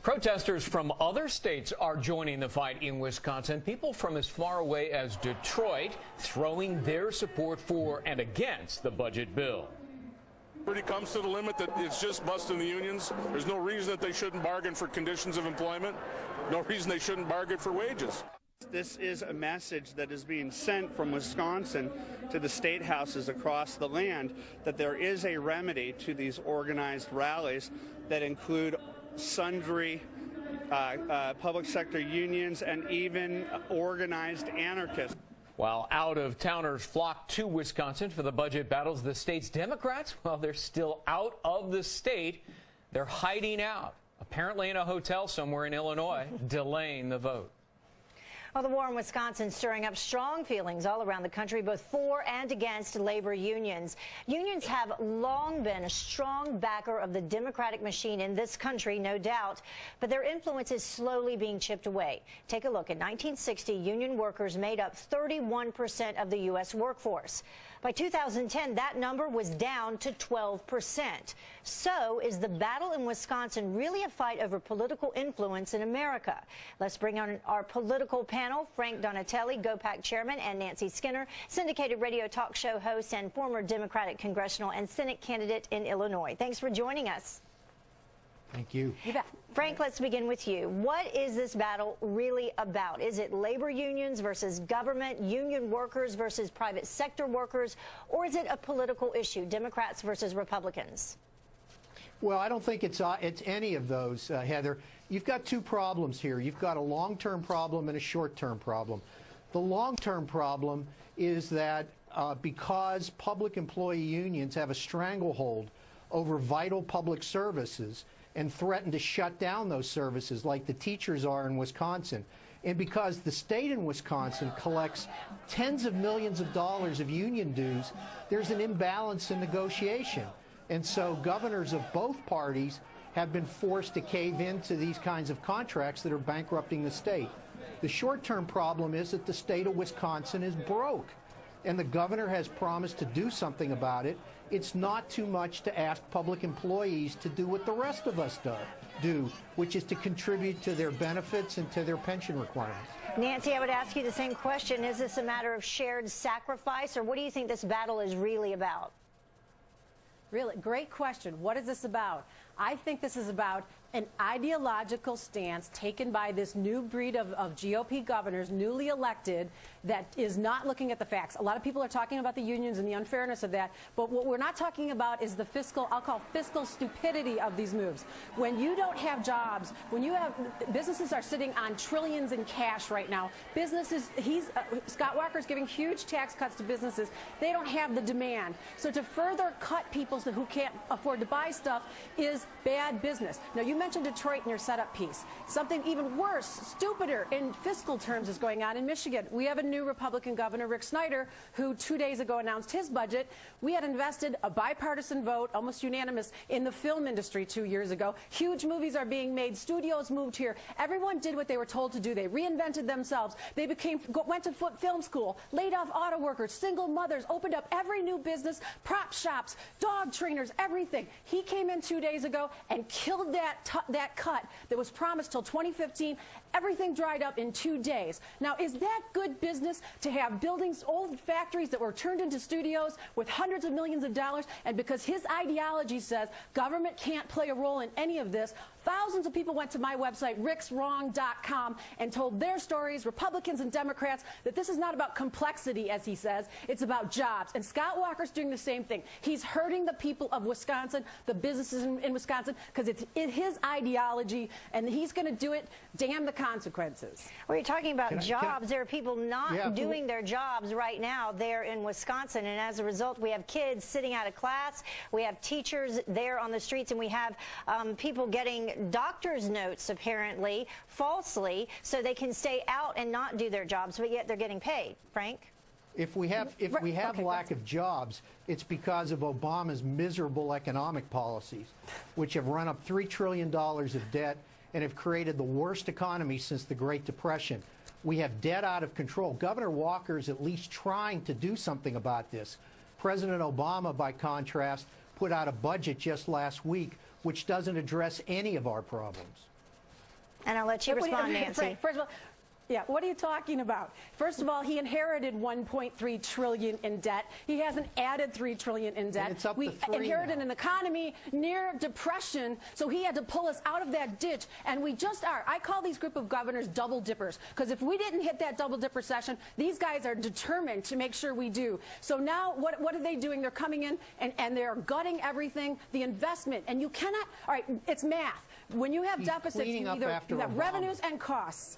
Protesters from other states are joining the fight in Wisconsin. People from as far away as Detroit throwing their support for and against the budget bill. It comes to the limit that it's just busting the unions. There's no reason that they shouldn't bargain for conditions of employment. No reason they shouldn't bargain for wages. This is a message that is being sent from Wisconsin to the state houses across the land that there is a remedy to these organized rallies that include sundry public sector unions and even organized anarchists. While out-of-towners flock to Wisconsin for the budget battles, the state's Democrats, well, they're still out of the state. They're hiding out, apparently in a hotel somewhere in Illinois, delaying the vote. Well, the war in Wisconsin stirring up strong feelings all around the country, both for and against labor unions. Unions have long been a strong backer of the Democratic machine in this country, no doubt, but their influence is slowly being chipped away. Take a look. In 1960, union workers made up 31% of the U.S. workforce. By 2010, that number was down to 12%. So is the battle in Wisconsin really a fight over political influence in America? Let's bring on our political panel, Frank Donatelli, GOPAC chairman, and Nancy Skinner, syndicated radio talk show host and former Democratic congressional and Senate candidate in Illinois. Thanks for joining us. Thank you. You bet. Frank, let's begin with you. What is this battle really about? Is it labor unions versus government, union workers versus private sector workers, or is it a political issue, Democrats versus Republicans? Well, I don't think it's any of those, Heather. You've got two problems here. You've got a long-term problem and a short-term problem. The long-term problem is that because public employee unions have a stranglehold over vital public services and threaten to shut down those services like the teachers are in Wisconsin, and because the state in Wisconsin collects tens of millions of dollars of union dues, there's an imbalance in negotiation. And so governors of both parties have been forced to cave into these kinds of contracts that are bankrupting the state. The short-term problem is that the state of Wisconsin is broke, and the governor has promised to do something about it. It's not too much to ask public employees to do what the rest of us do, which is to contribute to their benefits and to their pension requirements. Nancy, I would ask you the same question. Is this a matter of shared sacrifice, or what do you think this battle is really about? Really, great question. What is this about? I think this is about an ideological stance taken by this new breed of GOP governors, newly elected, that is not looking at the facts. A lot of people are talking about the unions and the unfairness of that, but what we're not talking about is the fiscal, I'll call fiscal stupidity of these moves. When you don't have jobs, when you have, businesses are sitting on trillions in cash right now. Businesses, Scott Walker's giving huge tax cuts to businesses. They don't have the demand. So to further cut people who can't afford to buy stuff is bad business. Now, you mentioned Detroit in your setup piece. Something even worse, stupider in fiscal terms is going on in Michigan. We have a new Republican governor, Rick Snyder, who 2 days ago announced his budget. We had invested a bipartisan vote, almost unanimous, in the film industry 2 years ago. Huge movies are being made. Studios moved here. Everyone did what they were told to do. They reinvented themselves. They went to film school, laid off auto workers, single mothers, opened up every new business, prop shops, dog trainers, everything. He came in 2 days ago and killed that cut that was promised till 2015. Everything dried up in 2 days. Now, is that good business to have buildings, old factories that were turned into studios with hundreds of millions of dollars? And because his ideology says government can't play a role in any of this, thousands of people went to my website, rickswrong.com, and told their stories, Republicans and Democrats, that this is not about complexity, as he says. It's about jobs. And Scott Walker's doing the same thing. He's hurting the people of Wisconsin, the businesses in Wisconsin, because it's in his ideology, and he's going to do it. Damn the consequences. Well, you're talking about jobs. There are people not doing their jobs right now there in Wisconsin, and as a result, we have kids sitting out of class. We have teachers there on the streets, and we have people getting doctor's notes, apparently, falsely, so they can stay out and not do their jobs, but yet they're getting paid. Frank? If we have lack of jobs, it's because of Obama's miserable economic policies, which have run up $3 trillion of debt and have created the worst economy since the Great Depression. We have debt out of control. Governor Walker is at least trying to do something about this. President Obama, by contrast, put out a budget just last week which doesn't address any of our problems. And I'll let you respond, Nancy. Frank, first of all, yeah, what are you talking about? First of all, he inherited $1.3 trillion in debt. He hasn't added $3 trillion in debt. And it's up we to 3 inherited now. an economy near depression, so he had to pull us out of that ditch. And we just are. I call these group of governors double dippers, because if we didn't hit that double dipper session, these guys are determined to make sure we do. So now what are they doing? They're coming in and they're gutting everything, the investment. And you cannot, all right, it's math. When you have deficits, you have revenues and costs.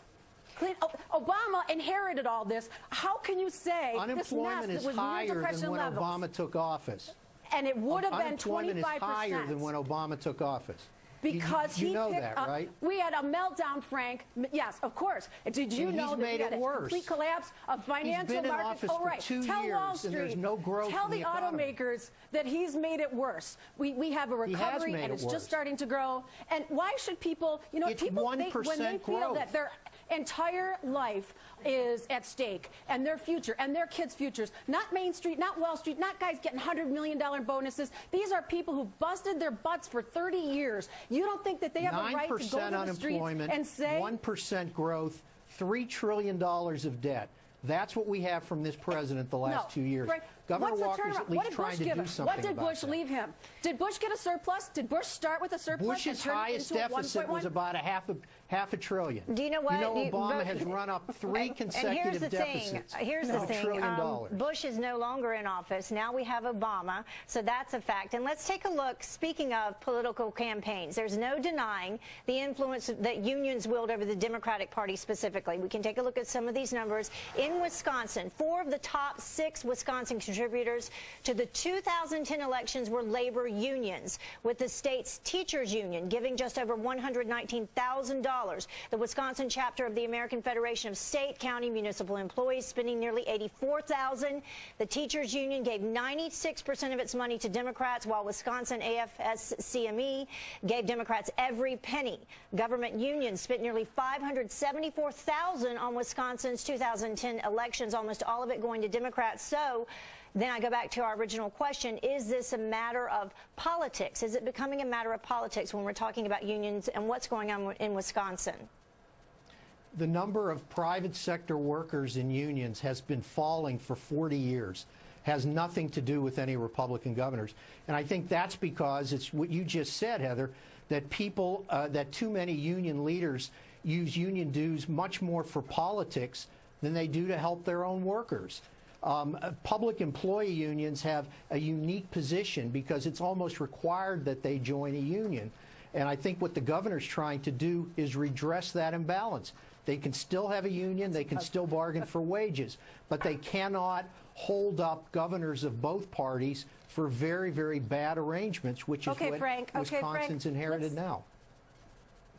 Obama inherited all this. How can you say unemployment this mess is that was higher near depression than when levels? Obama took office? And it would have been 25%. Unemployment is higher than when Obama took office. Because you know that, right? We had a meltdown, Frank. Yes, of course. Did you know that we had a complete collapse of financial markets? Oh, right. Tell Wall Street, and there's no growth tell in the automakers that he's made it worse. We have a recovery, and it's just starting to grow. And why should people, you know, it's people think when they feel growth. that their entire life is at stake, and their future, and their kids' futures, not Main Street, not Wall Street, not guys getting $100 million bonuses. These are people who busted their butts for 30 years. You don't think that they have a right to go to the streets and say 1% growth, $3 trillion of debt. That's what we have from this president the last 2 years. Frank, Governor Walker's at least trying to do something. What did Bush leave him? Did Bush get a surplus? Did Bush start with a surplus? Bush's highest deficit was about half a trillion. Do you know what? You know, Obama has run up 3 consecutive deficits. Here's the thing. $1 trillion. Bush is no longer in office. Now we have Obama, so that's a fact. And let's take a look. Speaking of political campaigns, there's no denying the influence that unions wield over the Democratic Party specifically. We can take a look at some of these numbers. In Wisconsin, 4 of the top 6 Wisconsin contributors to the 2010 elections were labor unions, with the state's teachers union giving just over $119,000. The Wisconsin chapter of the American Federation of State, County, Municipal Employees spending nearly $84,000. The teachers union gave 96% of its money to Democrats, while Wisconsin AFSCME gave Democrats every penny. Government unions spent nearly $574,000 on Wisconsin's 2010 elections, almost all of it going to Democrats. So then I go back to our original question, is this a matter of politics? Is it becoming a matter of politics when we're talking about unions and what's going on in Wisconsin? The number of private sector workers in unions has been falling for 40 years. Has nothing to do with any Republican governors. And I think that's because it's what you just said, Heather, that people, that too many union leaders use union dues much more for politics than they do to help their own workers. Public employee unions have a unique position because it's almost required that they join a union. And I think what the governor's trying to do is redress that imbalance. They can still have a union, they can still bargain for wages, but they cannot hold up governors of both parties for very, very bad arrangements, which is what Wisconsin's inherited now.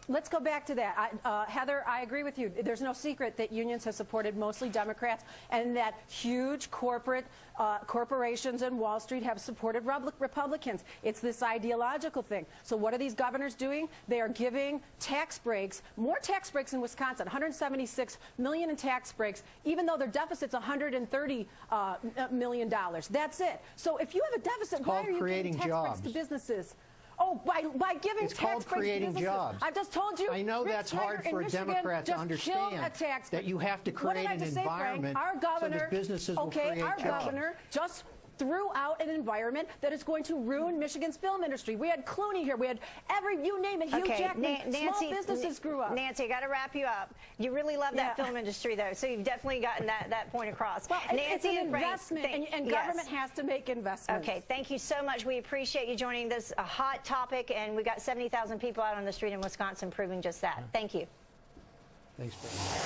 Let's go back to that. Heather, I agree with you. There's no secret that unions have supported mostly Democrats, and that huge corporations and Wall Street have supported Republicans. It's this ideological thing. So what are these governors doing? They are giving tax breaks, more tax breaks in Wisconsin, $176 million in tax breaks, even though their deficit's $130 million. That's it. So if you have a deficit, why are you giving tax breaks to businesses? Oh, by giving tax breaks to businesses. Jobs. I've just told you. I know Rick that's Snyder hard for a Democrat to understand, that you have to create an environment so that businesses will create jobs. Our governor just threw out an environment that is going to ruin Michigan's film industry. We had Clooney here. We had you name it, Hugh Jackman. Nancy, small businesses grew up. Nancy, I got to wrap you up. You really love that film industry, though, so you've definitely gotten that point across. Well, Nancy, it's an investment, and government has to make investments. Okay, thank you so much. We appreciate you joining this hot topic, and we've got 70,000 people out on the street in Wisconsin proving just that. Thank you. Thanks, Brad.